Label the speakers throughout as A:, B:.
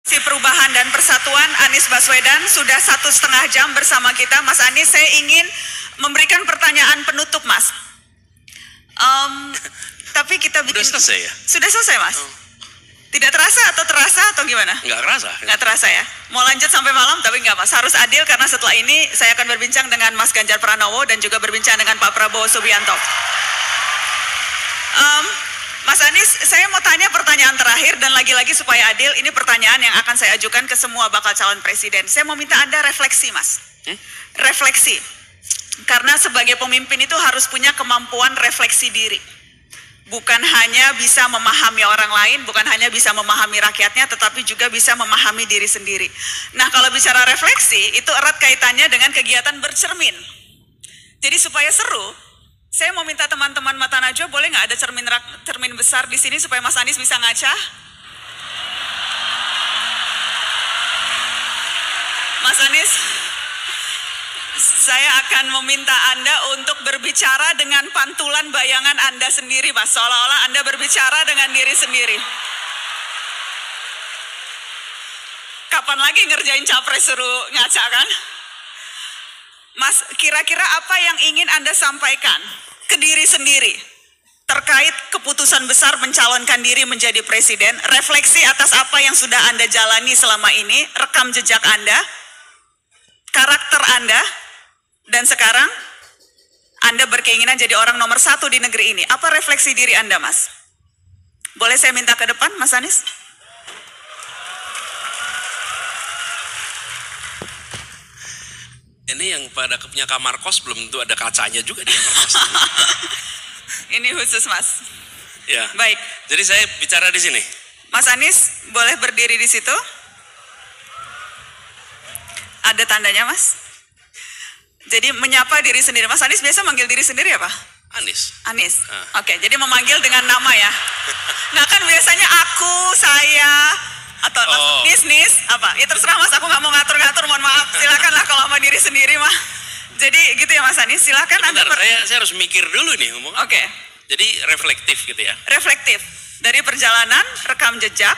A: Perubahan dan Persatuan Anies Baswedan sudah 1,5 jam bersama kita. Mas Anies, saya ingin memberikan pertanyaan penutup, Mas. Tapi kita bikin...
B: Sudah selesai ya?
A: Sudah selesai, Mas? Tidak terasa atau terasa atau gimana?
B: Nggak terasa.
A: Nggak terasa ya? Mau lanjut sampai malam tapi nggak, Mas. Harus adil karena setelah ini saya akan berbincang dengan Mas Ganjar Pranowo dan juga berbincang dengan Pak Prabowo Subianto. Mas Anies, saya mau tanya pertanyaan terakhir dan lagi-lagi supaya adil, ini pertanyaan yang akan saya ajukan ke semua bakal calon presiden. Saya mau minta Anda refleksi, Mas. Refleksi. Karena sebagai pemimpin itu harus punya kemampuan refleksi diri. Bukan hanya bisa memahami orang lain, bukan hanya bisa memahami rakyatnya, tetapi juga bisa memahami diri sendiri. Nah, kalau bicara refleksi, itu erat kaitannya dengan kegiatan bercermin. Jadi supaya seru, saya mau minta teman-teman Mata Najwa, boleh nggak ada cermin besar di sini supaya Mas Anies bisa ngaca? Mas Anies, saya akan meminta Anda untuk berbicara dengan pantulan bayangan Anda sendiri, Mas. Seolah-olah Anda berbicara dengan diri sendiri. Kapan lagi ngerjain capres suruh ngaca, kan? Mas, kira-kira apa yang ingin Anda sampaikan ke diri sendiri terkait keputusan besar mencalonkan diri menjadi presiden, refleksi atas apa yang sudah Anda jalani selama ini, rekam jejak Anda, karakter Anda, dan sekarang Anda berkeinginan jadi orang nomor 1 di negeri ini. Apa refleksi diri Anda, Mas? Boleh saya minta ke depan, Mas Anies?
B: Ini yang pada punya kamar kos belum tentu ada kacanya juga di kamar kos.
A: Ini khusus, Mas.
B: Ya.
A: Baik.
B: Jadi saya bicara di sini.
A: Mas Anies boleh berdiri di situ. Ada tandanya, Mas. Jadi menyapa diri sendiri. Mas Anies biasa manggil diri sendiri apa?
B: Anies.
A: Anies. Oke, jadi memanggil dengan nama ya. Nah kan biasanya aku, saya, atau Nis, apa? Ya terserah, Mas, aku nggak mau ngatur-ngatur, mohon maaf. Silakanlah kalau sama diri sendiri mah. Jadi gitu ya, Mas Anies, silakan Anda.
B: Saya harus mikir dulu nih ngomong.
A: Oke.
B: Jadi reflektif gitu ya.
A: Reflektif. Dari perjalanan, rekam jejak,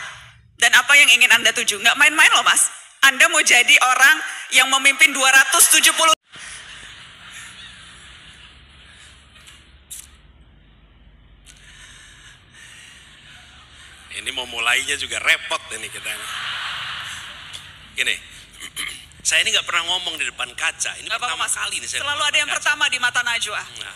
A: dan apa yang ingin Anda tuju. Nggak main-main loh, Mas. Anda mau jadi orang yang memimpin 270.
B: Ini mau mulainya juga repot ini kita. Gini, saya ini nggak pernah ngomong di depan kaca. Ini pertama kali nih saya.
A: Selalu ada yang pertama di Mata Najwa.
B: Nah.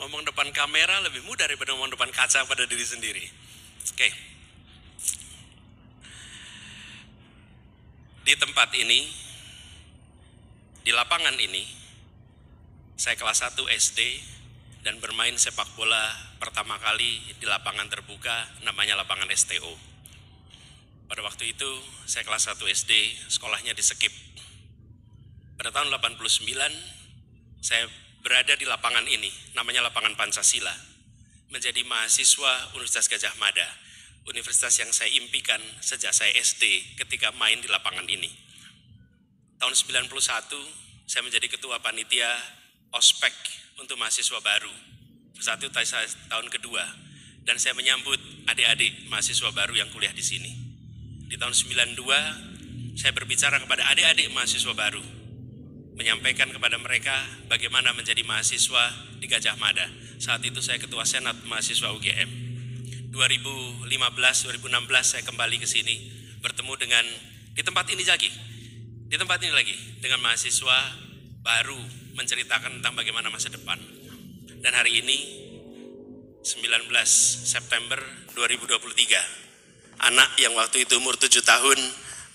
B: Ngomong depan kamera lebih mudah daripada ngomong depan kaca pada diri sendiri. Oke. Di tempat ini, di lapangan ini, saya kelas 1 SD dan bermain sepak bola pertama kali di lapangan terbuka, namanya lapangan STO. Pada waktu itu saya kelas 1 SD, sekolahnya di Sekip. Pada tahun 89 saya berada di lapangan ini, namanya lapangan Pancasila, menjadi mahasiswa Universitas Gadjah Mada, universitas yang saya impikan sejak saya SD ketika main di lapangan ini. Tahun 91 saya menjadi ketua panitia ospek untuk mahasiswa baru. Saat itu saya tahun kedua dan saya menyambut adik-adik mahasiswa baru yang kuliah di sini. Di tahun 92 saya berbicara kepada adik-adik mahasiswa baru, menyampaikan kepada mereka bagaimana menjadi mahasiswa di Gadjah Mada. Saat itu saya ketua senat mahasiswa UGM. 2015-2016 saya kembali ke sini bertemu dengan di tempat ini lagi. Di tempat ini lagi dengan mahasiswa baru menceritakan tentang bagaimana masa depan. Dan hari ini 19 September 2023, anak yang waktu itu umur 7 tahun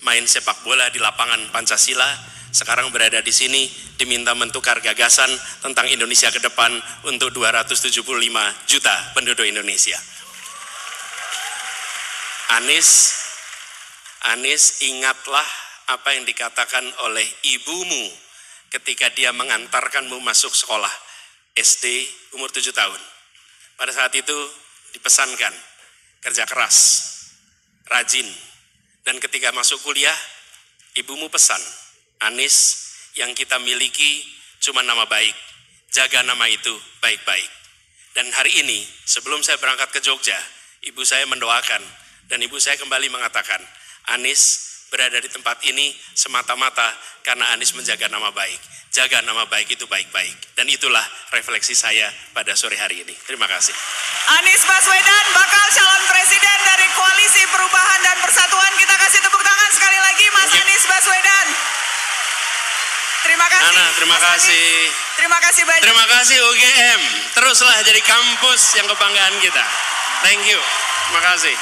B: main sepak bola di lapangan Pancasila sekarang berada di sini diminta menukar gagasan tentang Indonesia ke depan untuk 275 juta penduduk Indonesia. Anies, ingatlah apa yang dikatakan oleh ibumu ketika dia mengantarkanmu masuk sekolah SD umur 7 tahun. Pada saat itu dipesankan kerja keras, rajin, dan ketika masuk kuliah ibumu pesan, Anies, yang kita miliki cuma nama baik, jaga nama itu baik-baik. Dan hari ini, sebelum saya berangkat ke Jogja, ibu saya mendoakan, dan ibu saya kembali mengatakan, Anies berada di tempat ini semata-mata karena Anies menjaga nama baik. Jaga nama baik itu baik-baik. Dan itulah refleksi saya pada sore hari ini. Terima kasih.
A: Anies Baswedan, bakal calon presiden dari Koalisi Perubahan dan Persatuan. Kita kasih tepuk tangan sekali lagi, Mas Anies Baswedan. Terima kasih.
B: Nana, terima kasih.
A: Terima kasih banyak.
B: Terima kasih UGM. Teruslah jadi kampus yang kebanggaan kita. Thank you. Terima kasih.